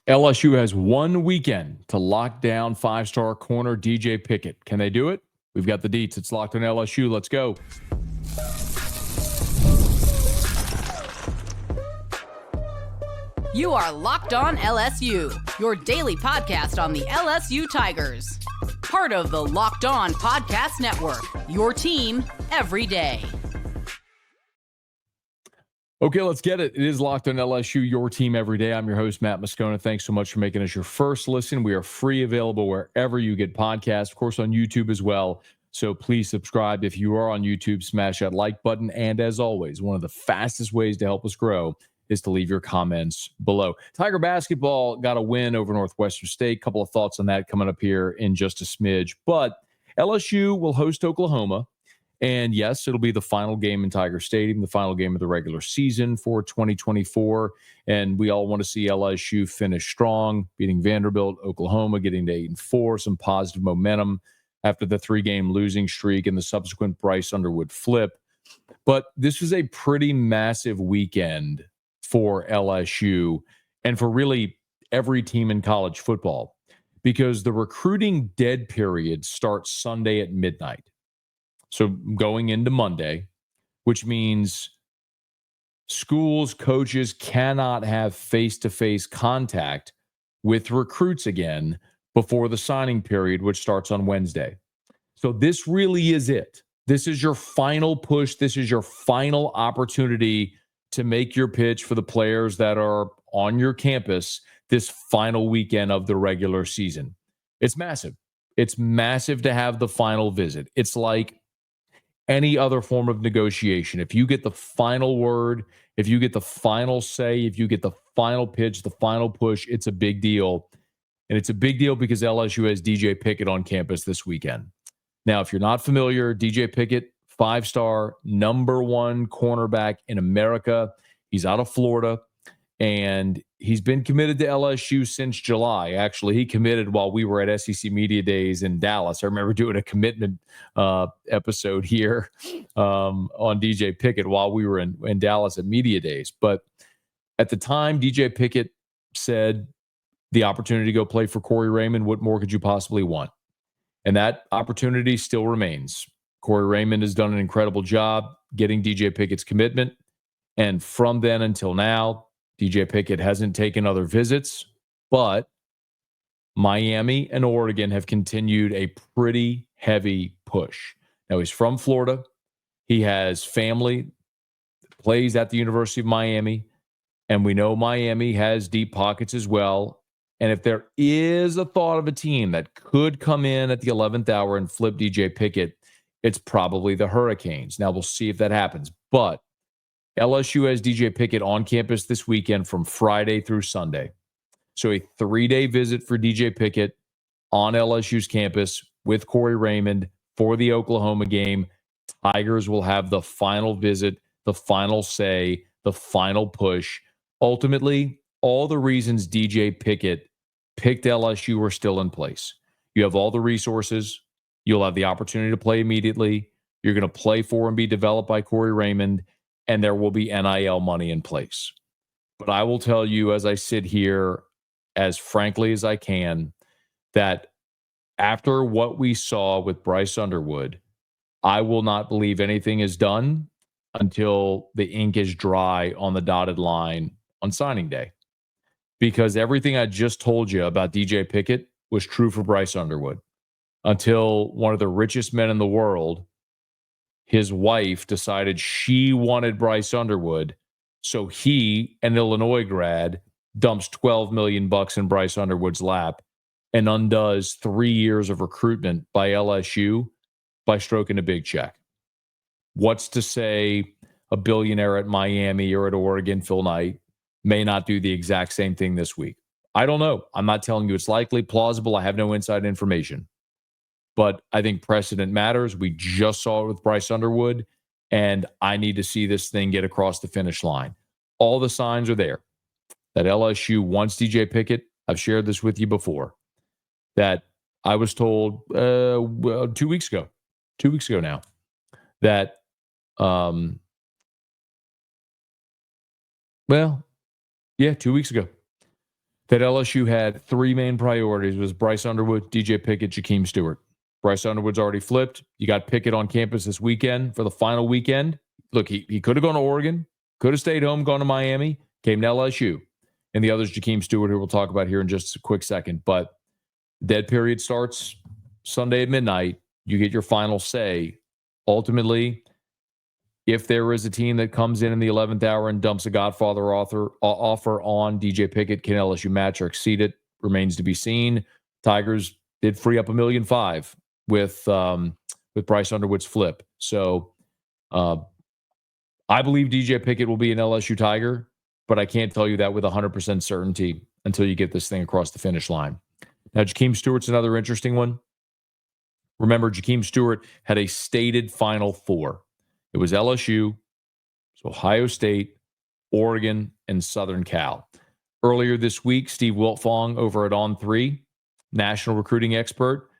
LSU has 1 weekend to lock down five-star corner DJ Pickett. Can they do it? We've got the deets. It's Locked on LSU. Let's go. You are Locked on LSU, your daily podcast on the LSU Tigers. Part of the Locked On Podcast Network, your team every day. Okay, let's get it. It is Locked on LSU, your team every day. I'm your host, Matt Moscona. Thanks so much for making us your first listen. We are free, available wherever you get podcasts, of course, on YouTube as well. So please subscribe. If you are on YouTube, smash that like button. And as always, one of the fastest ways to help us grow is to leave your comments below. Tiger basketball got a win over Northwestern State. Couple of thoughts on that coming up here in just a smidge. But LSU will host Oklahoma. And yes, it'll be the final game in Tiger Stadium, the final game of the regular season for 2024. And we all want to see LSU finish strong, beating Vanderbilt, Oklahoma, getting to 8-4, some positive momentum after the 3-game losing streak and the subsequent Bryce Underwood flip. But this was a pretty massive weekend for LSU and for really every team in college football, because the recruiting dead period starts Sunday at midnight. So going into Monday, which means schools, coaches cannot have face-to-face contact with recruits again before the signing period, which starts on Wednesday. So this really is it. This is your final push. This is your final opportunity to make your pitch for the players that are on your campus this final weekend of the regular season. It's massive. It's massive to have the final visit. It's like any other form of negotiation. If you get the final word, if you get the final say, if you get the final pitch, the final push, it's a big deal. And it's a big deal because LSU has DJ Pickett on campus this weekend. Now, if you're not familiar, DJ Pickett, 5-star, number 1 cornerback in America. He's out of Florida, and he's been committed to LSU since July. Actually, he committed while we were at SEC Media Days in Dallas. I remember doing a commitment episode here on DJ Pickett while we were in Dallas at Media Days. But at the time, DJ Pickett said the opportunity to go play for Corey Raymond, what more could you possibly want? And that opportunity still remains. Corey Raymond has done an incredible job getting DJ Pickett's commitment. And from then until now, DJ Pickett hasn't taken other visits, but Miami and Oregon have continued a pretty heavy push. Now, he's from Florida. He has family, plays at the University of Miami, and we know Miami has deep pockets as well. And if there is a thought of a team that could come in at the 11th hour and flip DJ Pickett, it's probably the Hurricanes. Now, we'll see if that happens. But LSU has DJ Pickett on campus this weekend from Friday through Sunday. So a 3-day visit for DJ Pickett on LSU's campus with Corey Raymond for the Oklahoma game. Tigers will have the final visit, the final say, the final push. Ultimately, all the reasons DJ Pickett picked LSU are still in place. You have all the resources. You'll have the opportunity to play immediately. You're going to play for and be developed by Corey Raymond, and there will be NIL money in place. But I will tell you, as I sit here, as frankly as I can, that after what we saw with Bryce Underwood, I will not believe anything is done until the ink is dry on the dotted line on signing day. Because everything I just told you about DJ Pickett was true for Bryce Underwood. Until one of the richest men in the world, his wife, decided she wanted Bryce Underwood. So he, an Illinois grad, dumps $12 million in Bryce Underwood's lap and undoes 3 years of recruitment by LSU by stroking a big check. What's to say a billionaire at Miami or at Oregon, Phil Knight, may not do the exact same thing this week? I don't know. I'm not telling you it's likely, plausible. I have no inside information. But I think precedent matters. We just saw it with Bryce Underwood, and I need to see this thing get across the finish line. All the signs are there that LSU wants DJ Pickett. I've shared this with you before, that I was told 2 weeks ago now, that, 2 weeks ago, that LSU had three main priorities. It was Bryce Underwood, DJ Pickett, Jahkeem Stewart. Bryce Underwood's already flipped. You got Pickett on campus this weekend for the final weekend. Look, he could have gone to Oregon, could have stayed home, gone to Miami, came to LSU. And the other's Jahkeem Stewart, who we'll talk about here in just a quick second. But dead period starts Sunday at midnight. You get your final say. Ultimately, if there is a team that comes in the 11th hour and dumps a Godfather offer on DJ Pickett, can LSU match or exceed it? Remains to be seen. Tigers did free up $1.5 million with Bryce Underwood's flip. So I believe DJ Pickett will be an LSU Tiger, but I can't tell you that with 100% certainty until you get this thing across the finish line. Now, Jahkeem Stewart's another interesting one. Remember, Jahkeem Stewart had a stated Final Four. It was LSU, Ohio State, Oregon, and Southern Cal. Earlier this week, Steve Wiltfong over at On3, national recruiting expert,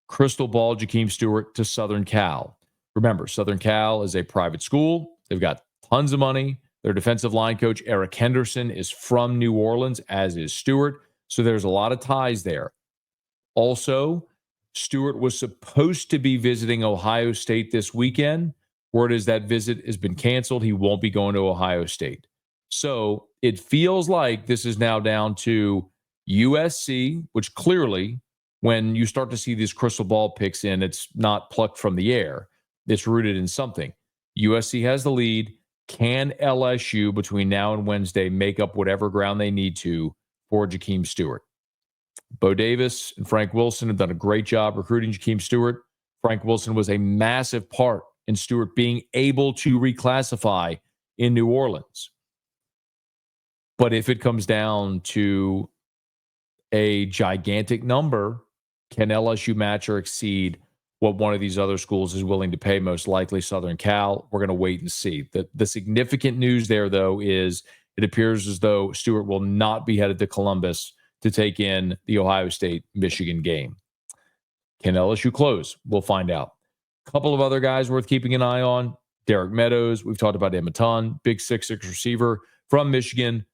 crystal ball Jahkeem Stewart to Southern Cal. Remember, Southern Cal is a private school. They've got tons of money. Their defensive line coach, Eric Henderson, is from New Orleans, as is Stewart. So there's a lot of ties there. Also, Stewart was supposed to be visiting Ohio State this weekend. Word is that visit has been canceled. He won't be going to Ohio State. So it feels like this is now down to USC, which clearly, when you start to see these crystal ball picks in, it's not plucked from the air. It's rooted in something. USC has the lead. Can LSU, between now and Wednesday, make up whatever ground they need to for Jahkeem Stewart? Bo Davis and Frank Wilson have done a great job recruiting Jahkeem Stewart. Frank Wilson was a massive part in Stewart being able to reclassify in New Orleans. But if it comes down to a gigantic number, can LSU match or exceed what one of these other schools is willing to pay? Most likely Southern Cal. We're going to wait and see. The significant news there, though, is it appears as though Stewart will not be headed to Columbus to take in the Ohio State-Michigan game. Can LSU close? We'll find out. A couple of other guys worth keeping an eye on. Derek Meadows, we've talked about him a ton. Big 6'6" receiver from Michigan.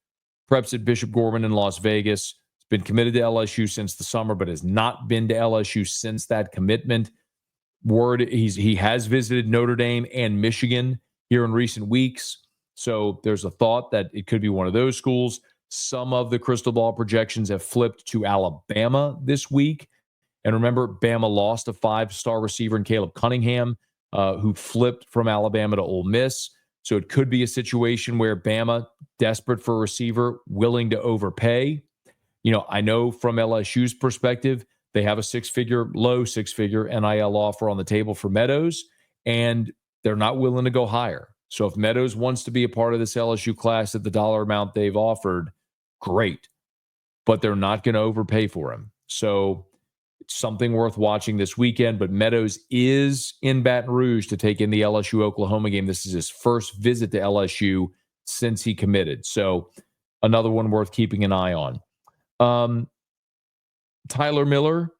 Preps at Bishop Gorman in Las Vegas. He's been committed to LSU since the summer, but has not been to LSU since that commitment. Word, he has visited Notre Dame and Michigan here in recent weeks. So there's a thought that it could be one of those schools. Some of the crystal ball projections have flipped to Alabama this week. And remember, Bama lost a 5-star receiver in Caleb Cunningham, who flipped from Alabama to Ole Miss. So it could be a situation where Bama, desperate for a receiver, willing to overpay. You know, I know from LSU's perspective, they have a low six-figure NIL offer on the table for Meadows, and they're not willing to go higher. So if Meadows wants to be a part of this LSU class at the dollar amount they've offered, great. But they're not going to overpay for him. So it's something worth watching this weekend. But Meadows is in Baton Rouge to take in the LSU-Oklahoma game. This is his first visit to LSU since he committed. So another one worth keeping an eye on. Tyler Miller,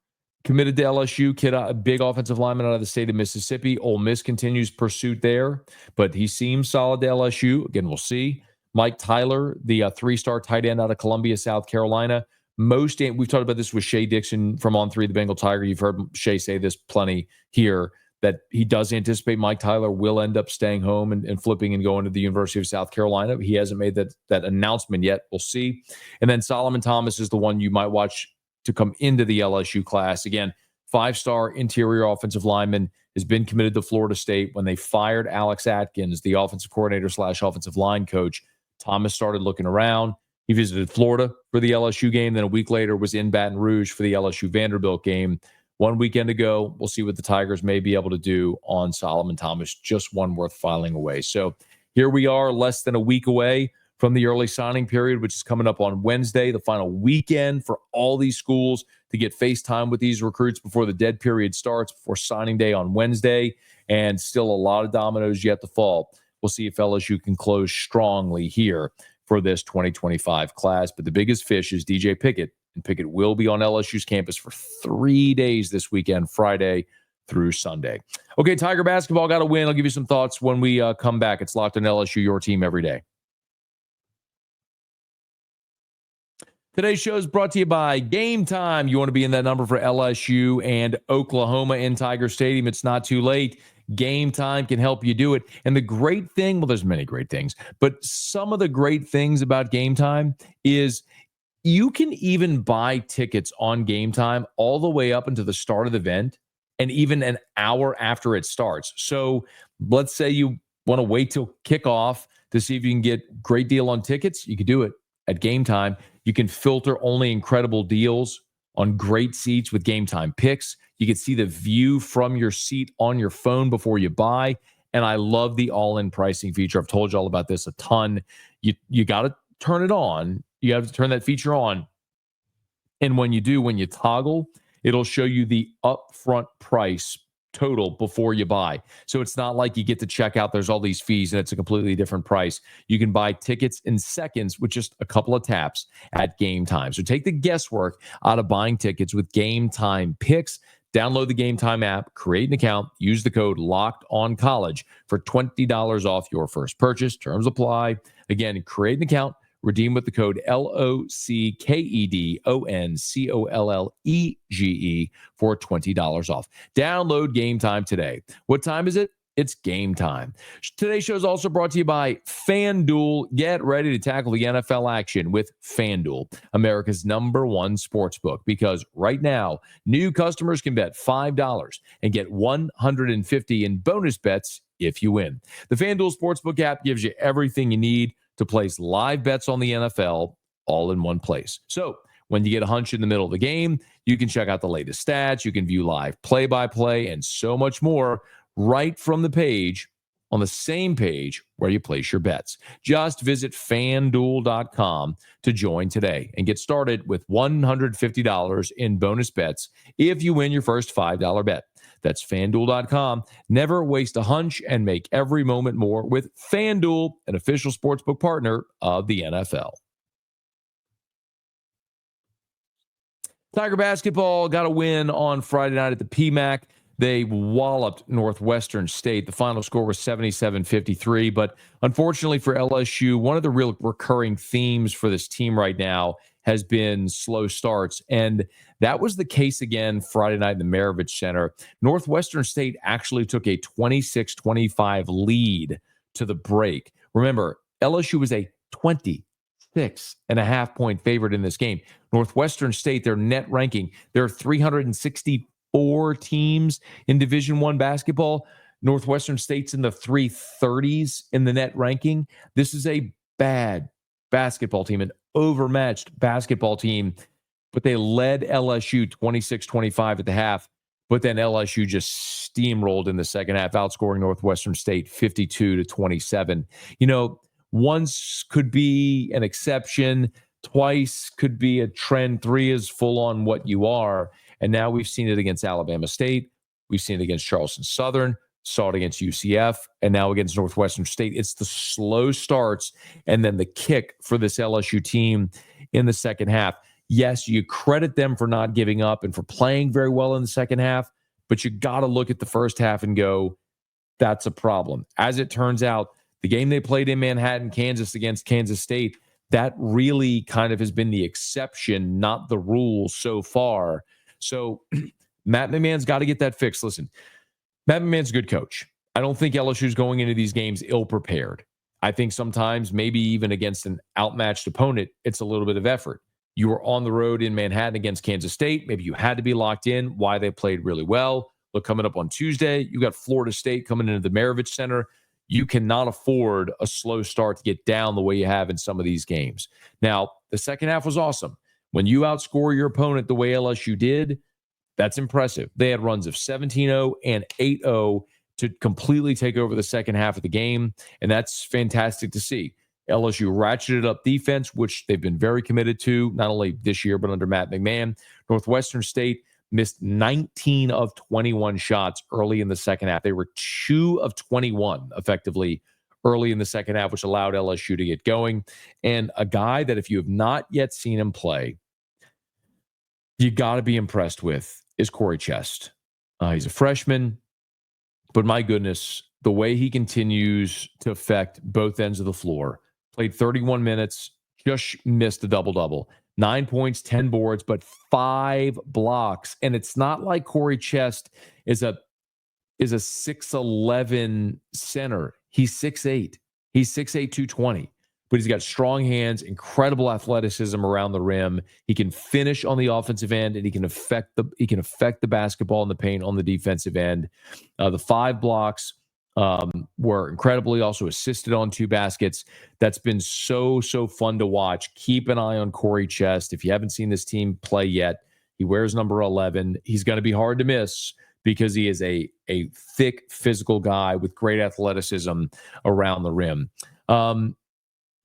committed to LSU, kid, a big offensive lineman out of the state of Mississippi. Ole Miss continues pursuit there, but he seems solid to LSU. Again, we'll see. Mike Tyler, the 3-star tight end out of Columbia, South Carolina. We've talked about this with Shea Dixon from On3, the Bengal Tiger. You've heard Shea say this plenty here, that he does anticipate Mike Tyler will end up staying home and flipping and going to the University of South Carolina. He hasn't made that announcement yet. We'll see. And then Solomon Thomas is the one you might watch to come into the LSU class. Again, 5-star interior offensive lineman, has been committed to Florida State. When they fired Alex Atkins, the offensive coordinator / offensive line coach, Thomas started looking around. He visited Florida for the LSU game. Then a week later was in Baton Rouge for the LSU Vanderbilt game. One weekend ago, we'll see what the Tigers may be able to do on Solomon Thomas. Just one worth filing away. So here we are, less than a week away from the early signing period, which is coming up on Wednesday, the final weekend for all these schools to get FaceTime with these recruits before the dead period starts, before signing day on Wednesday, and still a lot of dominoes yet to fall. We'll see if LSU can close strongly here for this 2025 class. But the biggest fish is DJ Pickett, and Pickett will be on LSU's campus for 3 days this weekend, Friday through Sunday. Okay, Tiger basketball got a win. I'll give you some thoughts when we come back. It's Locked on LSU, your team every day. Today's show is brought to you by Game Time. You want to be in that number for LSU and Oklahoma in Tiger Stadium. It's not too late. Game Time can help you do it. And the great thing, well, there's many great things, but some of the great things about Game Time is you can even buy tickets on Game Time all the way up until the start of the event and even an hour after it starts. So let's say you want to wait till kickoff to see if you can get great deal on tickets. You can do it at Game Time. You can filter only incredible deals on great seats with Game Time picks. You can see the view from your seat on your phone before you buy. And I love the all-in pricing feature. I've told you all about this a ton. You got to turn it on. You have to turn that feature on. And when you do, when you toggle, it'll show you the upfront price total before you buy. So it's not like you get to check out, there's all these fees, and it's a completely different price. You can buy tickets in seconds with just a couple of taps at Game Time. So take the guesswork out of buying tickets with Game Time picks. Download the Game Time app, create an account, use the code LOCKEDONCollege for $20 off your first purchase. Terms apply. Again, create an account, redeem with the code LOCKEDONCOLLEGE for $20 off. Download Game Time today. What time is it? It's game time. Today's show is also brought to you by FanDuel. Get ready to tackle the NFL action with FanDuel, America's #1 sportsbook, because right now, new customers can bet $5 and get $150 in bonus bets if you win. The FanDuel Sportsbook app gives you everything you need to place live bets on the NFL all in one place. So when you get a hunch in the middle of the game, you can check out the latest stats, you can view live play-by-play, and so much more right from the page, on the same page where you place your bets. Just visit FanDuel.com to join today and get started with $150 in bonus bets if you win your first $5 bet. That's FanDuel.com. Never waste a hunch and make every moment more with FanDuel, an official sportsbook partner of the NFL. Tiger basketball got a win on Friday night at the PMAC. They walloped Northwestern State. The final score was 77-53. But unfortunately for LSU, one of the real recurring themes for this team right now has been slow starts. And that was the case again Friday night in the Maravich Center. Northwestern State actually took a 26-25 lead to the break. Remember, LSU was a 26.5-point favorite in this game. Northwestern State, their net ranking, they're 364 teams in Division I basketball. Northwestern State's in the 330s in the net ranking. This is a bad basketball team, an overmatched basketball team, but they led LSU 26-25 at the half, but then LSU just steamrolled in the second half, outscoring Northwestern State 52-27. You know, once could be an exception, twice could be a trend, three is full on what you are. And now we've seen it against Alabama State. We've seen it against Charleston Southern, saw it against UCF, and now against Northwestern State. It's the slow starts and then the kick for this LSU team in the second half. Yes, you credit them for not giving up and for playing very well in the second half, but you got to look at the first half and go, that's a problem. As it turns out, the game they played in Manhattan, Kansas, against Kansas State, that really kind of has been the exception, not the rule so far. So Matt McMahon's got to get that fixed. Listen, Matt McMahon's a good coach. I don't think LSU's going into these games ill-prepared. I think sometimes, maybe even against an outmatched opponent, it's a little bit of effort. You were on the road in Manhattan against Kansas State. Maybe you had to be locked in. Why they played really well. Look, coming up on Tuesday, you got Florida State coming into the Maravich Center. You cannot afford a slow start to get down the way you have in some of these games. Now, the second half was awesome. When you outscore your opponent the way LSU did, that's impressive. They had runs of 17-0 and 8-0 to completely take over the second half of the game, and that's fantastic to see. LSU ratcheted up defense, which they've been very committed to, not only this year, but under Matt McMahon. Northwestern State missed 19 of 21 shots early in the second half. They were 2 of 21, effectively, early in the second half, which allowed LSU to get going. And a guy that if you have not yet seen him play, you got to be impressed with is Corey Chest. He's a freshman, but my goodness, the way he continues to affect both ends of the floor. Played 31 minutes, just missed a double-double. 9 points, 10 boards, but 5 blocks. And it's not like Corey Chest is a 6'11" center. He's 6'8". He's 6'8", 220. But he's got strong hands, incredible athleticism around the rim. He can finish on the offensive end, and he can affect the basketball in the paint on the defensive end. The 5 blocks were incredible. He also assisted on 2 baskets. That's been so fun to watch. Keep an eye on Corey Chest. If you haven't seen this team play yet, he wears number 11. He's going to be hard to miss because he is a thick, physical guy with great athleticism around the rim.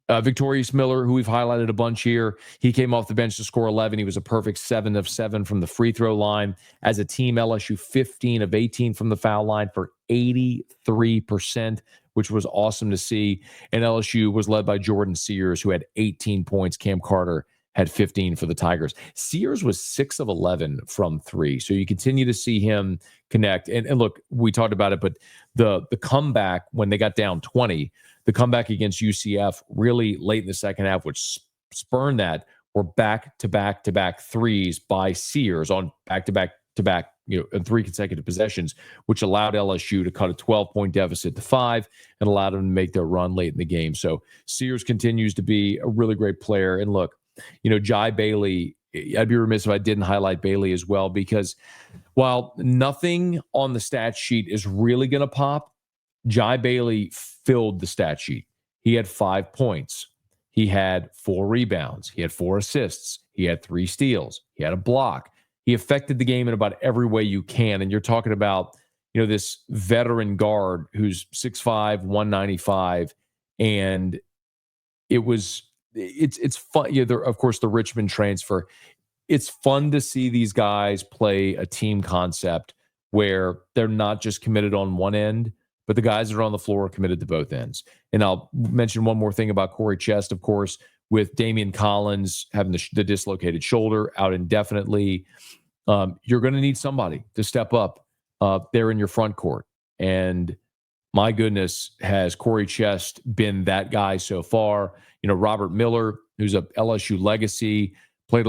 Victorious Miller, who we've highlighted a bunch here, he came off the bench to score 11. He was a perfect 7 of 7 from the free throw line. As a team, LSU 15 of 18 from the foul line for 83%, which was awesome to see. And LSU was led by Jordan Sears, who had 18 points. Cam Carter had 15 for the Tigers. Sears was 6 of 11 from 3. So you continue to see him connect. And look, we talked about it, but the comeback when they got down 20, the comeback against UCF really late in the second half, which spurned that, were back-to-back threes by Sears on back-to-back, in 3 consecutive possessions, which allowed LSU to cut a 12-point deficit to 5 and allowed them to make their run late in the game. So Sears continues to be a really great player. And look, Jai Bailey, I'd be remiss if I didn't highlight Bailey as well, because while nothing on the stat sheet is really going to pop, Jai Bailey filled the stat sheet. He had 5 points. He had 4 rebounds. He had 4 assists. He had 3 steals. He had a block. He affected the game in about every way you can. And you're talking about, this veteran guard who's 6'5", 195. And it's fun. Of course, the Richmond transfer. It's fun to see these guys play a team concept where they're not just committed on one end, but the guys that are on the floor are committed to both ends. And I'll mention one more thing about Corey Chest, of course, with Damian Collins having the dislocated shoulder out indefinitely. You're going to need somebody to step up there in your front court. And my goodness, has Corey Chest been that guy so far? Robert Miller, who's a LSU legacy, played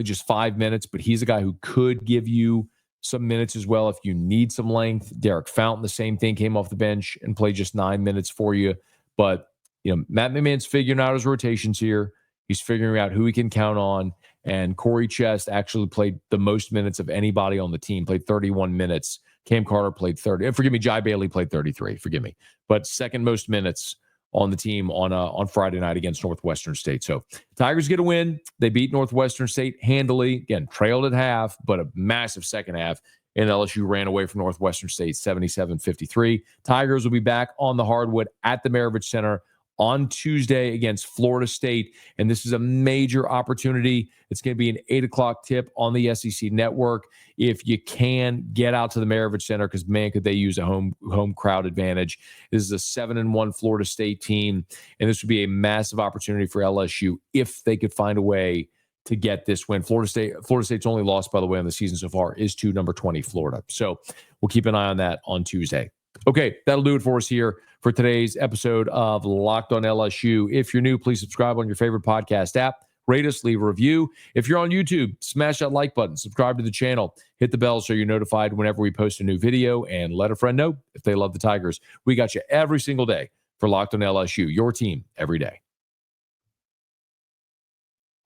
just 5 minutes, but he's a guy who could give you some minutes as well if you need some length. Derek Fountain, the same thing, came off the bench and played just 9 minutes for you. But Matt McMahon's figuring out his rotations here. He's figuring out who he can count on. And Corey Chest actually played the most minutes of anybody on the team, played 31 minutes. Cam Carter played 30. And forgive me, Jai Bailey played 33. Forgive me. But second most minutes on the team on Friday night against Northwestern State. So Tigers get a win. They beat Northwestern State handily. Again, trailed at half, but a massive second half. And LSU ran away from Northwestern State 77-53. Tigers will be back on the hardwood at the Maravich Center on Tuesday against Florida State. And this is a major opportunity. It's going to be an 8 o'clock tip on the SEC Network. If you can, get out to the Maravich Center, because, man, could they use a home crowd advantage. This is a 7-1 Florida State team, and this would be a massive opportunity for LSU if they could find a way to get this win. Florida State's only loss, by the way, on the season so far is to number 20 Florida. So we'll keep an eye on that on Tuesday. Okay, that'll do it for us here for today's episode of Locked on LSU. If you're new, please subscribe on your favorite podcast app. Rate us, leave a review. If you're on YouTube, smash that like button, subscribe to the channel, hit the bell so you're notified whenever we post a new video, and let a friend know if they love the Tigers. We got you every single day for Locked on LSU, your team every day.